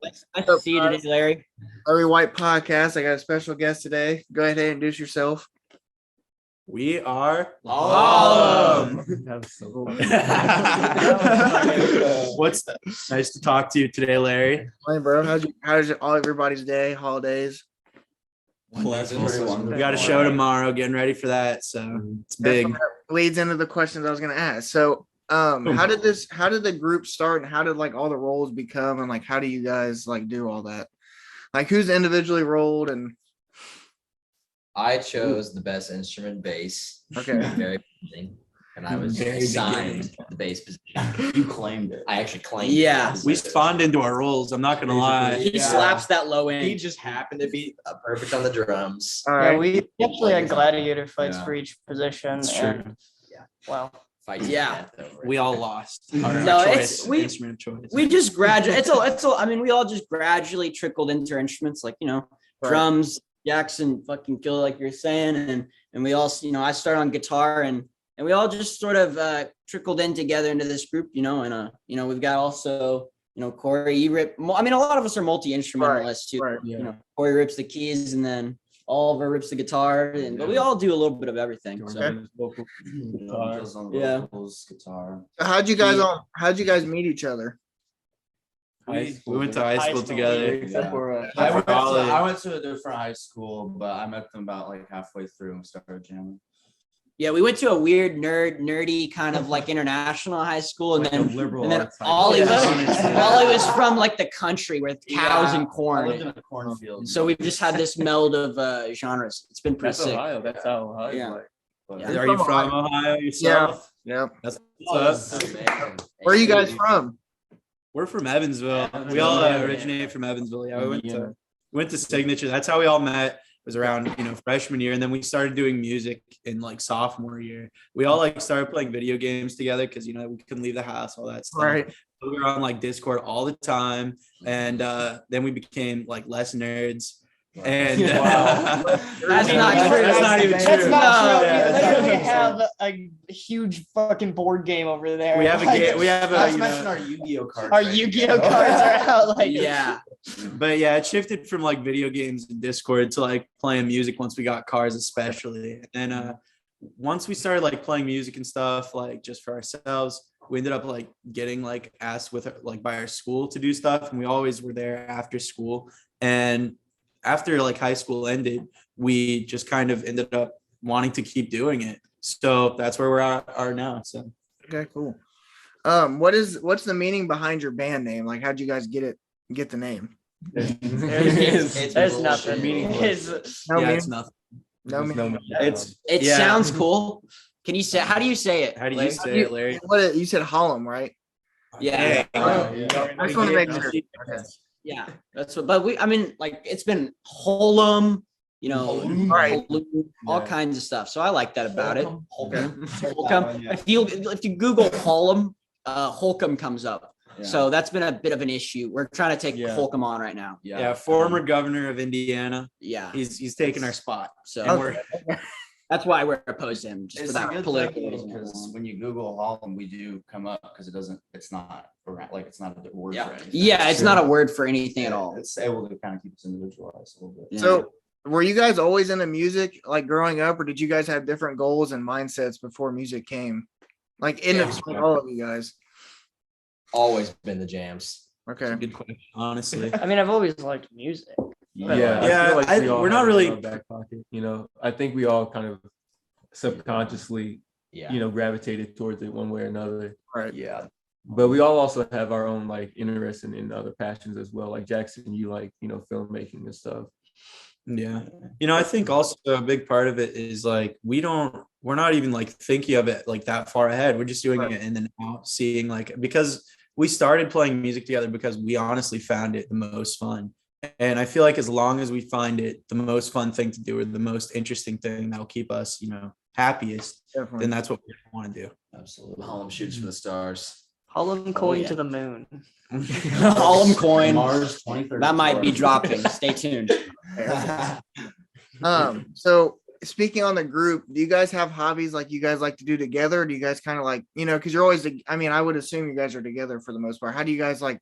Nice to see you today, Larry. Larri Whyte podcast. I got a special guest today. Go ahead and introduce yourself. We are Holumb. That was so What's nice to talk to you today, Larry. Hey, bro. How's all everybody's day, holidays? Pleasant. We got a show tomorrow, getting ready for that. So it's big. That leads into the questions I was gonna ask. So how did the group start, and how did like all the roles become, and like how do you guys like do all that? Like who's individually rolled? And I chose the best instrument, bass. Okay. Very beginning, and I was assigned the bass position. You claimed it. I actually claimed it. Yeah. We spawned into our roles. I'm not gonna lie. He slaps that low end. He just happened to be perfect on the drums. all Yeah, right. we actually had gladiator fights Yeah. for each position. It's true. And, well, Fighting Yeah. death over it. We all lost. Our No, choice, we instrument of choice. we just gradually. I mean, we all just gradually trickled into our instruments, like Right. drums. Jackson fucking killed, like you're saying, and we all, I started on guitar, and we all just sort of trickled in together into this group, and we've got also, Corey, you rip. I mean, a lot of us are multi-instrumentalists too. Right. Corey rips the keys, and then Oliver rips the guitar, but we all do a little bit of everything. So Yeah. Guitar. How'd you guys meet each other? We went to high school together. Except for I went to a different high school, but I met them about like halfway through and started jamming. yeah, we went to a weird nerdy kind of like international high school, and then Ollie Ollie was from like the country with cows and I corn. lived in a cornfield. So we've just had this meld of genres. It's been pretty sick. That's how Ohio. Yeah. Are you from Ohio yourself? Yeah. That's That's what's up. amazing. Where are you guys from? We're from Evansville. We all originate from Evansville. Yeah, we went to Signature. That's how we all met. It was around freshman year, and then we started doing music in like sophomore year. We all like started playing video games together because we couldn't leave the house, all that stuff. Right. So we were on like Discord all the time, and then we became like less nerds. And Wow. That's not true. That's not even That's true. not true. Yeah, We that's not literally true. have a huge fucking board game over there. We have a game. We have Not a to mention our Yu-Gi-Oh cards. Our right Yu-Gi-Oh here. cards are out. Like, Yeah. But yeah, it shifted from like video games and Discord to like playing music once we got cars, especially. And then once we started like playing music and stuff, like just for ourselves, we ended up like getting like asked by our school to do stuff, and we always were there after school. And after like high school ended, we just kind of ended up wanting to keep doing it. So that's where are now. So Okay, cool. What's the meaning behind your band name? Like, how'd you guys get the name? there's nothing. No yeah, meaning. it's nothing. No meaning. It Yeah. sounds cool. Can you say? How do you say it? How do you Larry? say it, Larry? You said Holumb, right? Yeah. I just want to make sure. Yeah. That's what. But it's been Holumb. Right. Holumb, all kinds of stuff. So I like that about it. Holcomb. Holcomb. If you Google Holumb, Holcomb comes up. So that's been a bit of an issue. We're trying to take Holcomb on right now. Yeah, former governor of Indiana. Yeah. He's taking our spot. So And we're that's why we're opposed to him, just It's for a that good political thing reason. because when you Google Holland, we do come up because it's not it's not a word Yeah. for anything. Yeah, it's not a word for anything at all. It's able to kind of keep us individualized a little bit. Yeah. So, were you guys always into music, like growing up, or did you guys have different goals and mindsets before music came? Like all of you guys. Always been the jams. Okay. good question, honestly. I mean, I've always liked music. Yeah, we all we're not have it really- in our back pocket, I think we all kind of subconsciously, Yeah. gravitated towards it one way or another. Right. Yeah. But we all also have our own like interest in other passions as well. Like Jackson, you like, filmmaking and stuff. Yeah. I think also a big part of it is like we're not even like thinking of it like that far ahead. We're just doing it in the now, seeing like, because we started playing music together because we honestly found it the most fun. And I feel like as long as we find it the most fun thing to do or the most interesting thing that'll keep us, happiest, Definitely. then that's what we want to do. Absolutely. Holland shoots for the stars. Holland coin yeah. to the moon. Holumb coin. Mars 2034. That might be dropping. Stay tuned. So speaking on the group, do you guys have hobbies like you guys like to do together? Or do you guys kind of like, because you're always, I would assume you guys are together for the most part. How do you guys like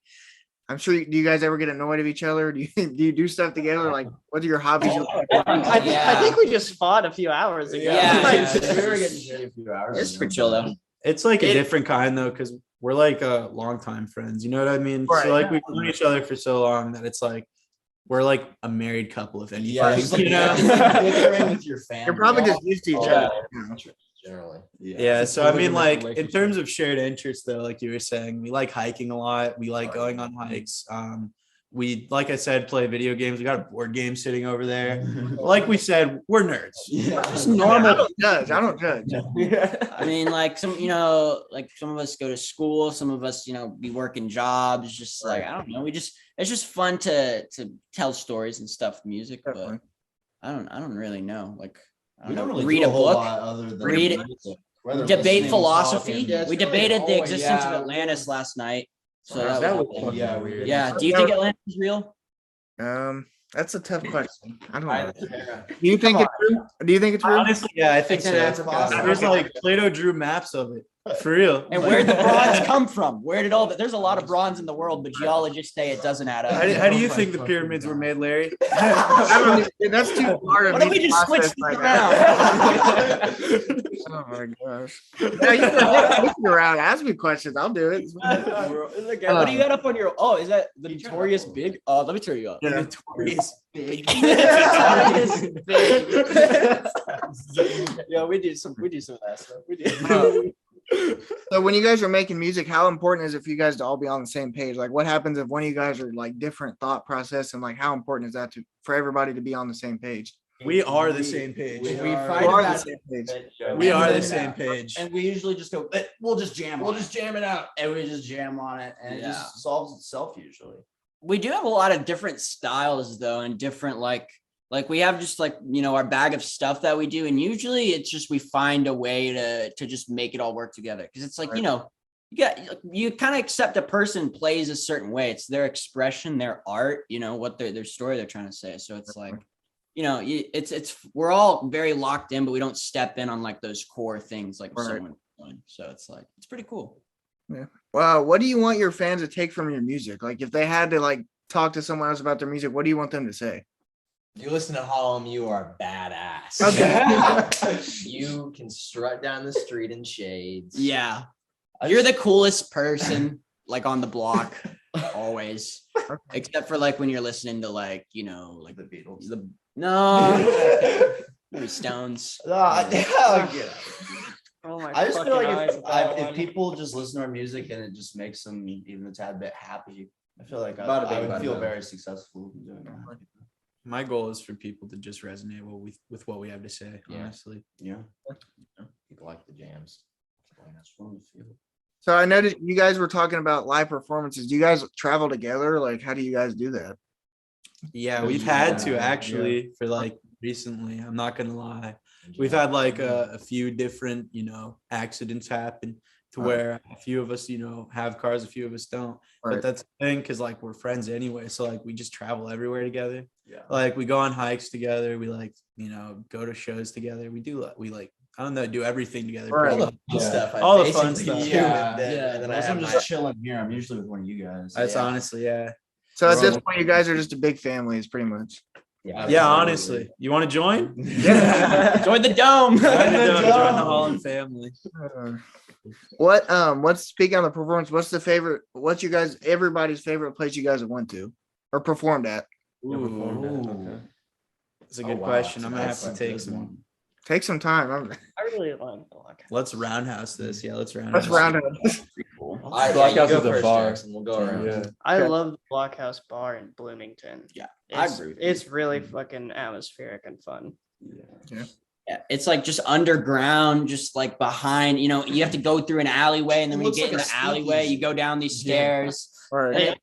I'm sure. Do you guys ever get annoyed of each other? Do you do stuff together? Like, what are your hobbies? I think we just fought a few hours ago. Yeah. We were getting shitty a few hours. It's ago. pretty chill though. It's like a different kind though, because we're like longtime friends. You know what I mean? Right. So like we've known each other for so long that it's like we're like a married couple, if anything. Yeah, you know? bickering with your family. You're probably just used to each Yeah. other. Generally. Yeah, so I mean, polygamy like in relationship. terms of shared interests, though, like you were saying, we like hiking a lot. We like going on hikes. We, like I said, play video games. We got a board game sitting over there. Like we said, we're nerds. Just I normal. don't judge. I mean, like some of us go to school, some of us, be working jobs. Just like I don't know, it's just fun to tell stories and stuff, with music. Definitely. But I don't really know. Like I We don't don't know, really read do a whole book, lot other than read it, music. Whether debate listening, philosophy. talking. Yeah, it's We really debated the always- existence of yeah, Atlantis last night. So That that was was fucking yeah, weird. yeah. Do you think Atlantis is real? That's a tough question. I don't know. Yeah. Do you think it's true? Do you think it's real? Honestly, yeah, I think so. It's possible. There's like Plato drew maps of it for real. And where did the bronze come from? Where did all that? There's a lot of bronze in the world, but geologists say it doesn't add How up. do you think the pyramids were made, Larry? I don't know. That's too hard of What if me we to just switch process this right around? now. Oh my gosh. Yeah, you can look around, ask me questions. I'll do it. What do you got up on your? Oh, is that the Notorious Big? Let me turn you up. Notorious big. Yeah, we do some of that stuff. We do. So when you guys are making music, how important is it for you guys to all be on the same page? Like what happens if one of you guys are like different thought process, and like how important is that for everybody to be on the same page? We are the same page. We You fight are the about same it. page. We are the same page. And we usually just go, we'll just jam. We'll just jam it out. and we just jam on it, and it Yeah. just solves itself usually. We do have a lot of different styles though, and different like we have just like our bag of stuff that we do, and usually it's just we find a way to just make it all work together, because it's like you kind of accept a person plays a certain way. It's their expression, their art, what their story they're trying to say. So it's like it's we're all very locked in, but we don't step in on like those core things like someone doing. So it's like it's pretty cool. Yeah. Wow. What do you want your fans to take from your music? Like if they had to like talk to someone else about their music, what do you want them to say? You listen to Holumb, you are badass. Okay. You can strut down the street in shades. Yeah, you're the coolest person like on the block always, except for like when you're listening to like like The Beatles. maybe Stones. Oh my I just feel fucking like eyes with that if one. people just listen to our music and it just makes them even a tad bit happy, I feel like About a big I would button. feel very successful doing that. My goal is for people to just resonate with what we have to say. Yeah. Honestly, Yeah, People like the jams. that's fun to feel. So I noticed you guys were talking about live performances. Do you guys travel together? Like how do you guys do that? yeah, we've had to Yeah. actually for like recently. I'm not gonna lie. We've had like a few different, accidents happen to where a few of us, have cars, a few of us don't. Right. But that's the thing, because like we're friends anyway. So like we just travel everywhere together. Yeah. Like we go on hikes together. We like, go to shows together. We like, I don't know, do everything together. Right. pretty much. Stuff. I All the fun basically stuff. do, Yeah. and then I Unless have I'm my- just chilling here. I'm usually with one of you guys. That's Yeah. honestly, yeah. So at We're this all- point, you guys are just a big family, is pretty much. Yeah, honestly. You want to join? Join the dome. Join the Holland family. What's speaking on the performance? What's you guys everybody's favorite place you guys have went to or performed at? Ooh. It's a Oh, good wow. question. I'm gonna have That's to a take good some. one. Take some time. I really like Block. Let's roundhouse this. Yeah, let's roundhouse. Let's round it. All right, you Blockhouse go is a first, bar. Jackson. We'll go around. Yeah. I Okay. love the Blockhouse Bar in Bloomington. Yeah, I It's, agree with you. it's really fucking atmospheric and fun. Yeah, it's like just underground, just like behind, you have to go through an alleyway, and then when you Looks get in like the a alleyway, speakeasy. you go down these stairs. All right. Hey,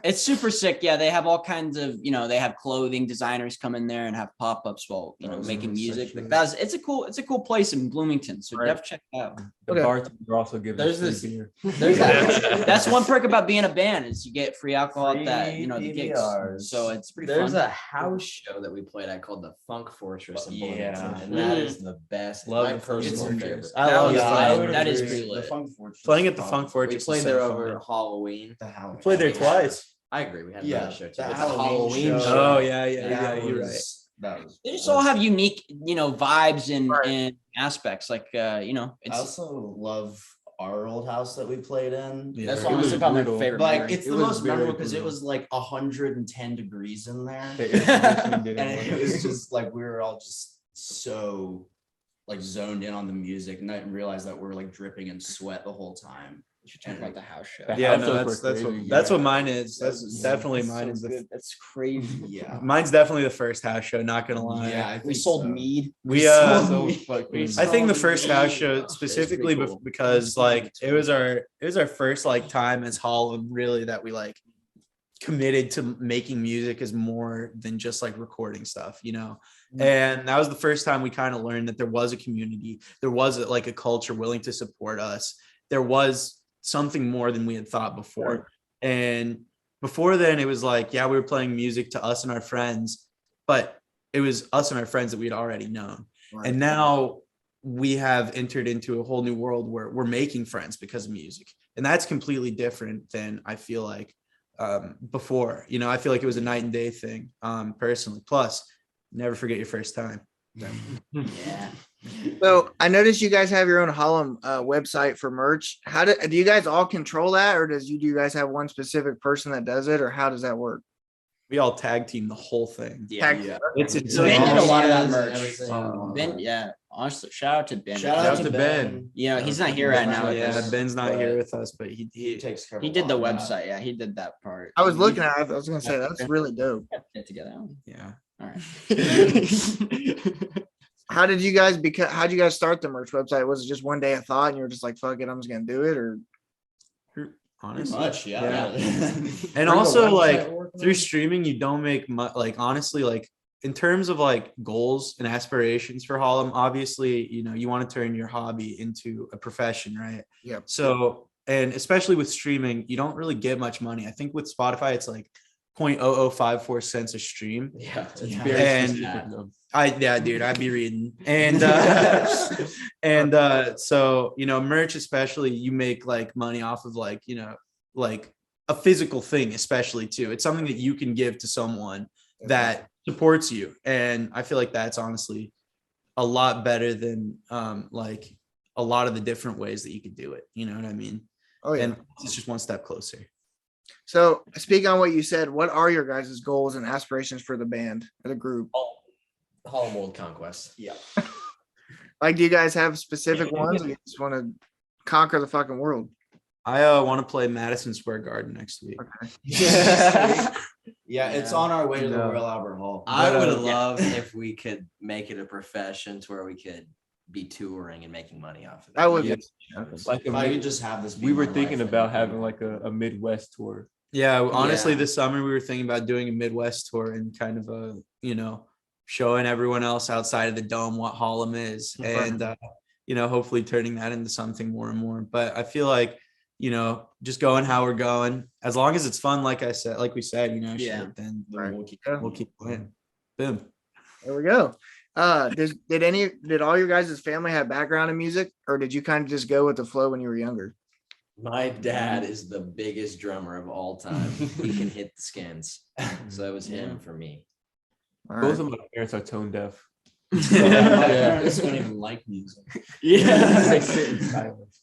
it's super sick. Yeah, they have all kinds of, they have clothing designers come in there and have pop-ups while, making music. Like it's a cool place in Bloomington. So Right. definitely check it out. The Okay. bartender also gives There's us this- free beer. There's That's one perk about being a band is you get free alcohol at that, Free the gigs. PBRs. So it's pretty There's fun. a house show that we played at called the Funk Fortress in Yeah. Bloomington, and that is the best. Love my the Funk personal Fortress. favorite. I That love was that. fun. I would That is agree. pretty lit. The Funk Fortress. Playing at the is Funk fun. Fortress. We played is there so fun. over Halloween. The house. Played there twice. I agree. We had Yeah, another show too. the It's Halloween show. Oh yeah, That you're right. was- That was. They just all have unique, vibes and Right. and aspects. Like I it's also love our old house that we played in. Yeah. that's It was honestly probably my brutal. favorite. Like memory. it's It the was most very memorable because it brutal. was like 110 degrees in there. The air conditioning didn't And work. it was just like we were all just so like zoned in on the music and I didn't realize that we were like dripping in sweat the whole time. You should talk about the house show. The Yeah, house no, shows that's were crazy. that's what mine is. That's Yeah. definitely That's mine so is the good. That's crazy. Yeah. mine's definitely the first house show, not gonna lie. Yeah, We sold mead. We So fucking. I think the first house It's show pretty specifically cool. because like it was our first like time as Holumb really that we like committed to making music as more than just like recording stuff, and that was the first time we kind of learned that there was a community, there was like a culture willing to support us, there was something more than we had thought before. And before then it was like, yeah, we were playing music to us and our friends, but it was us and our friends that we had already known. Right. And now we have entered into a whole new world where we're making friends because of music. And that's completely different than I feel like before. I feel like it was a night and day thing, personally. Plus, never forget your first time. Yeah. So I noticed you guys have your own Holumb website for merch. How do you guys all control that, or do you guys have one specific person that does it, or how does that work? We all tag team the whole thing. Yeah. Yeah. It's Ben insane. did a lot of that And merch. everything. Ben, yeah. Honestly, shout out to Ben. Shout out out to to Ben. Ben. He's not here right now. Yeah, because Ben's not but here with us, but He he takes care of He a did the lot of that. website. Yeah, he did that part. I was looking at it. I was gonna say that's really dope. Get together. yeah. All right. How'd you guys start the merch website? Was it just one day a thought and you were just like, fuck it, I'm just gonna do it? Or Pretty Honestly. much, yeah. And also like through streaming, you don't make much, like honestly, like in terms of like goals and aspirations for Holumb, obviously, you want to turn your hobby into a profession, right? Yep. So, and especially with streaming, you don't really get much money. I think with Spotify, it's like 0.0054 cents a stream. Yeah. It's Yeah. very And- specific, though. Dude, I'd be reading. And so, merch, especially, you make like money off of like, like a physical thing, especially too. It's something that you can give to someone that supports you. And I feel like that's honestly a lot better than like a lot of the different ways that you could do it. You know what I mean? oh yeah. And it's just one step closer. So speaking on what you said, what are your guys' goals and aspirations for the band or the group? Holumb World Conquest. Yeah. Like, do you guys have specific ones, or you just want to conquer the fucking world? I want to play Madison Square Garden next week. Yeah, it's on our way to the No. Royal Albert Hall. I But, would uh, love if we could make it a profession to where we could be touring and making money off of it. That would Yeah. be Like If I could just have this. be we were my thinking life, about then- having like a Midwest tour. Yeah, honestly, Yeah. this summer we were thinking about doing a Midwest tour and kind of showing everyone else outside of the dome what Holumb is, and hopefully turning that into something more and more. But I feel like just going how we're going, as long as it's fun, like we said, Yeah. shit, then Right. we'll keep playing. Boom. There we go. Did all your guys' family have background in music, or did you kind of just go with the flow when you were younger? My dad is the biggest drummer of all time. He can hit the skins. So that was him for me. All Both right. of my parents are tone deaf. My Yeah. parents don't even like music. They sit in silence.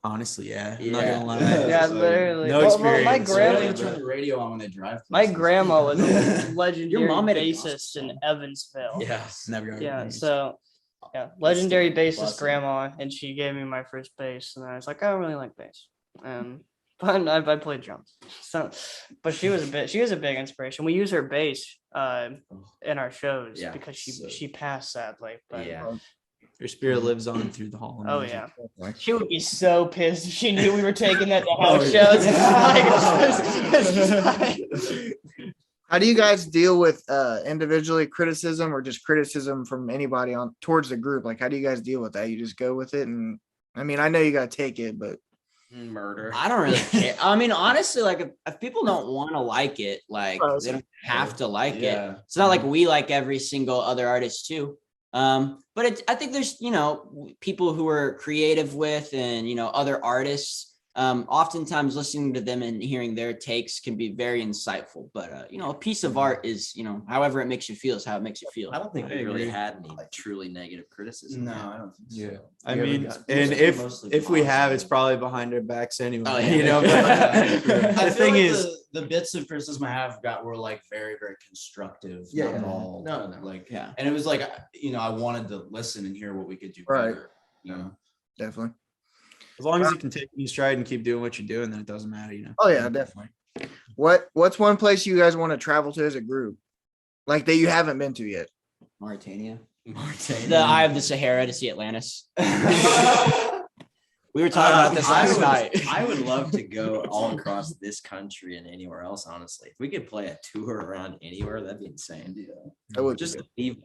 Honestly, yeah. I'm Yeah. not gonna lie. Yeah, So, literally. no My experience. They grandma, don't even turn the radio on when they drive. my places. grandma was a legendary mom made a bassist in Evansville. Yes. Never got Yeah, it. so legendary bassist blessing. grandma, and she gave me my first bass, and I was like, I don't really like bass. But I played drums. So, but she was a big inspiration. We use her bass in our shows Yeah, because so- she passed sadly. But Yeah. Your spirit lives on through the hall. oh yeah, she would be so pissed if she knew we were taking that to Oh, house yeah. shows. How do you guys deal with individually criticism or just criticism from anybody on towards the group? Like, how do you guys deal with that? You just go with it, and I mean, I know you got to take it, but Murder. I don't really care. I mean, honestly, like if people don't want to like it, like they don't have to like it. Yeah. It's not like we like every single other artist too. But I think there's people who are creative with and other artists oftentimes listening to them and hearing their takes can be very insightful. But a piece of art is, however it makes you feel is how it makes you feel. I don't think I we really agree. had any truly negative criticism. No, I don't think so. Yeah. I Yeah, we mean, got- and mostly if we have, it's positive. probably behind our backs anyway. Oh, yeah. You know, but I the feel thing like is, the bits of criticism I have got were like very, very constructive. Yeah, not yeah. all No. like, Yeah. and it was like, I wanted to listen and hear what we could do Right. better. You know, Definitely. as long as you can take your stride and keep doing what you're doing, then it doesn't matter. Oh yeah, definitely. What's one place you guys want to travel to as a group, like that you haven't been to yet? Mauritania. Mauritania. The Eye of the Sahara to see Atlantis. We were talking about this last night. I would love to go all across this country and anywhere else, honestly. If we could play a tour around anywhere, that'd be insane. That would be Just good. to leave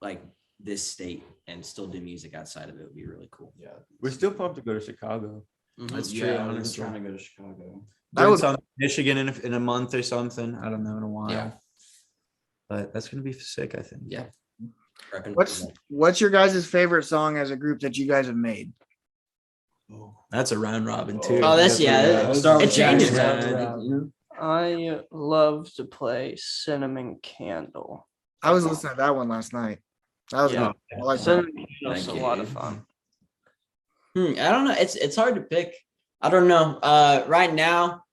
like this state and still do music outside of it would be really cool. Yeah, We're still pumped to go to Chicago. That's yeah, true. I was Honestly, trying to go to Chicago. I doing would- something in Michigan in a month or something. I don't know, in a while. Yeah. But that's gonna be sick, I think. Yeah. Repping- What's your guys' favorite song as a group that you guys have made? That's a round robin too. Oh, that's Yeah. it changes. Yeah. I love to play Cinnamon Candle. I was listening to that one last night. That was Yeah. good. I like that. Cinnamon Candle's a Thank lot you. of fun. I don't know. It's hard to pick. I don't know. Right now,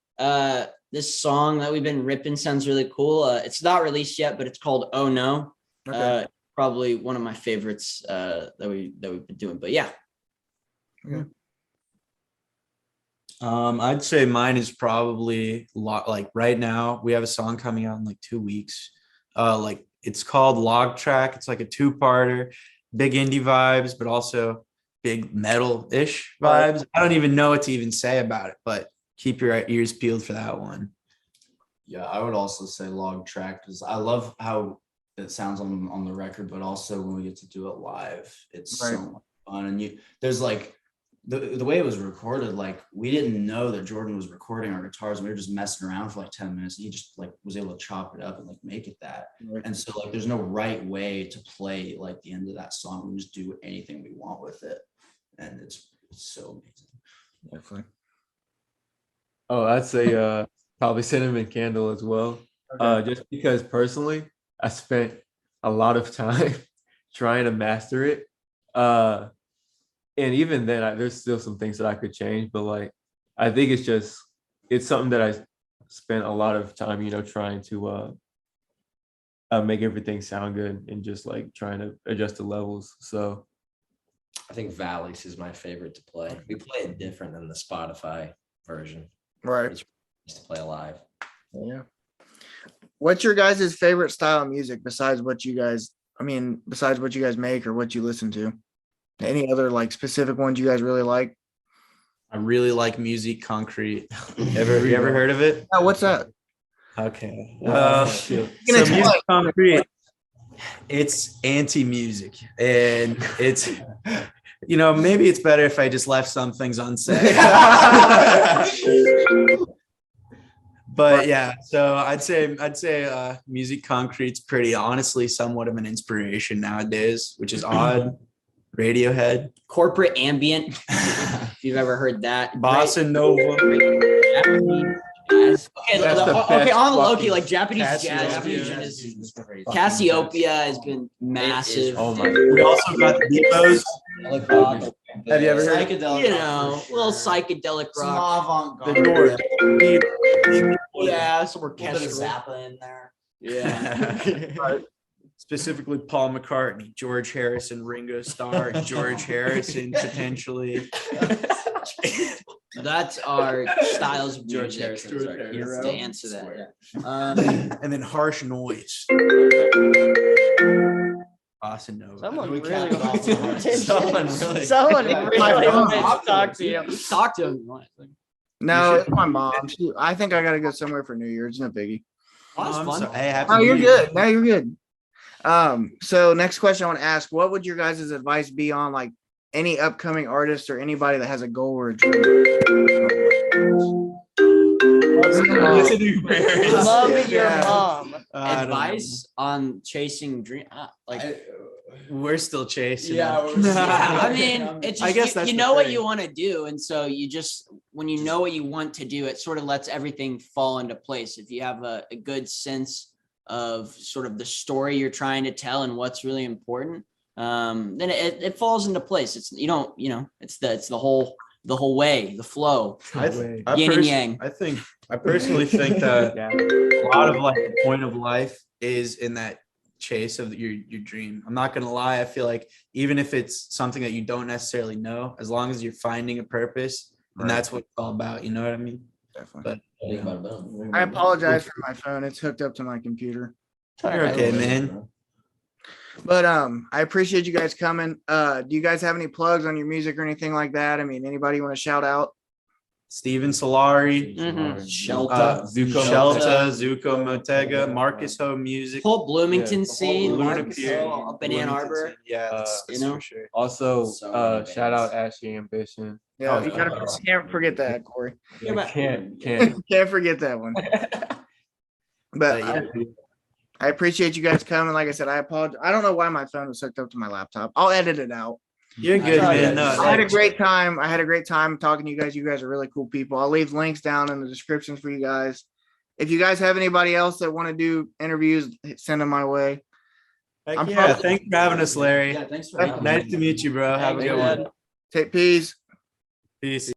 this song that we've been ripping sounds really cool. It's not released yet, but it's called "Oh No." Okay. Probably one of my favorites that we've been doing. But yeah, I'd say mine is probably like right now we have a song coming out in like 2 weeks. Like it's called Log Track. It's like a two-parter, big indie vibes, but also big metal-ish vibes. I don't even know what to even say about it, but keep your ears peeled for that one. Yeah, I would also say Log Track because I love how it sounds on the record, but also when we get to do it live, it's Right. so much fun. And there's like the way it was recorded, like we didn't know that Jordan was recording our guitars, and we were just messing around for like 10 minutes. And he just like was able to chop it up and like make it that. Right. And so like there's no right way to play like the end of that song. We just do anything we want with it, and it's so amazing. Definitely. Oh, I'd say probably Cinnamon Candle as well. Just because personally, I spent a lot of time trying to master it. And even then, there's still some things that I could change, but like I think it's something that I spent a lot of time, trying to make everything sound good and just like trying to adjust the levels. So I think Valleys is my favorite to play. We play it different than the Spotify version. Right. Just to play live. Yeah. What's your guys' favorite style of music besides what you guys make or what you listen to? Any other like specific ones you guys really like? I really like Music Concrete. You ever heard of it? Oh, what's that? Okay. You can So explain. Music Concrete, it's anti-music, and it's maybe it's better if I just left some things unsaid. But yeah, so I'd say Music Concrete's pretty honestly somewhat of an inspiration nowadays, which is odd. Radiohead, corporate ambient. If you've ever heard that, Bossa Nova. Jazz. Okay, That's the okay, best on the low key, fucking like Japanese jazz Cassiopeia. fusion is Cassiopeia has been massive. Oh my We also got the Depos. Have you ever heard? Psychedelic Little psychedelic some rock. The avant-garde. Doors. Yeah, some A little bit of orchestral. Zappa in there. Yeah. Specifically Paul McCartney, George Harrison, Ringo Starr, and George Harrison potentially. That's our styles of George music. Harrison is our Yes, hero. to answer that. Swear. Yeah. And then Harsh Noise. Bossa Nova. Someone We really capped it off on our- Someone Yeah. really Yeah. wants to talk to you. Talk to him. No, it's my mom. I think I gotta go somewhere for New Year's. No biggie. Oh, that's fun. Hey, happy Oh, New you're Year. good. No, you're good. So next question I want to ask: what would your guys' advice be on like any upcoming artist or anybody that has a goal or a dream? Listen to your parents. Love your Yeah. mom. I don't Advice on chasing dream. Like, know. We're still chasing. Yeah, them. we're still- I mean, it's just, I guess that's you the know what thing. you want to do, and so you just when you know what you want to do, it sort of lets everything fall into place. If you have a good sense of sort of the story you're trying to tell and what's really important, then it falls into place. It's it's the whole way, the flow. I Yin and yang. I personally think that Yeah. a lot of like the point of life is in that chase of your dream. I'm not gonna lie, I feel like even if it's something that you don't necessarily know, as long as you're finding a purpose, and that's what it's all about, you know what I mean? Definitely. But Think about it, boom. I apologize for my phone. It's hooked up to my computer. you're okay, man. But I appreciate you guys coming. Do you guys have any plugs on your music or anything like that? I mean, anybody want to shout out? Steven Solari, Shelta. Zuko Motega, Marcus Ho Music, Whole Bloomington Yeah. scene, Luna Marcus Pier, Hill, up in Ann Arbor. Yeah, you know? for sure. Also, So many shout out bands. Ashley Ambition. Yeah, Oh, you gotta, can't forget that, Corey. Yeah, but- Can't. Can't forget that one. But yeah. I appreciate you guys coming. Like I said, I apologize. I don't know why my phone was hooked up to my laptop. I'll edit it out. You're good, Sorry, man. guys. No, I had a great time. I had a great time talking to you guys. You guys are really cool people. I'll leave links down in the descriptions for you guys. If you guys have anybody else that want to do interviews, send them my way. heck I'm yeah. probably- Thanks for having us, Larry. Yeah, thanks for having me. Nice to meet you, bro. Have a Thanks, good one. man. Take peace. Peace.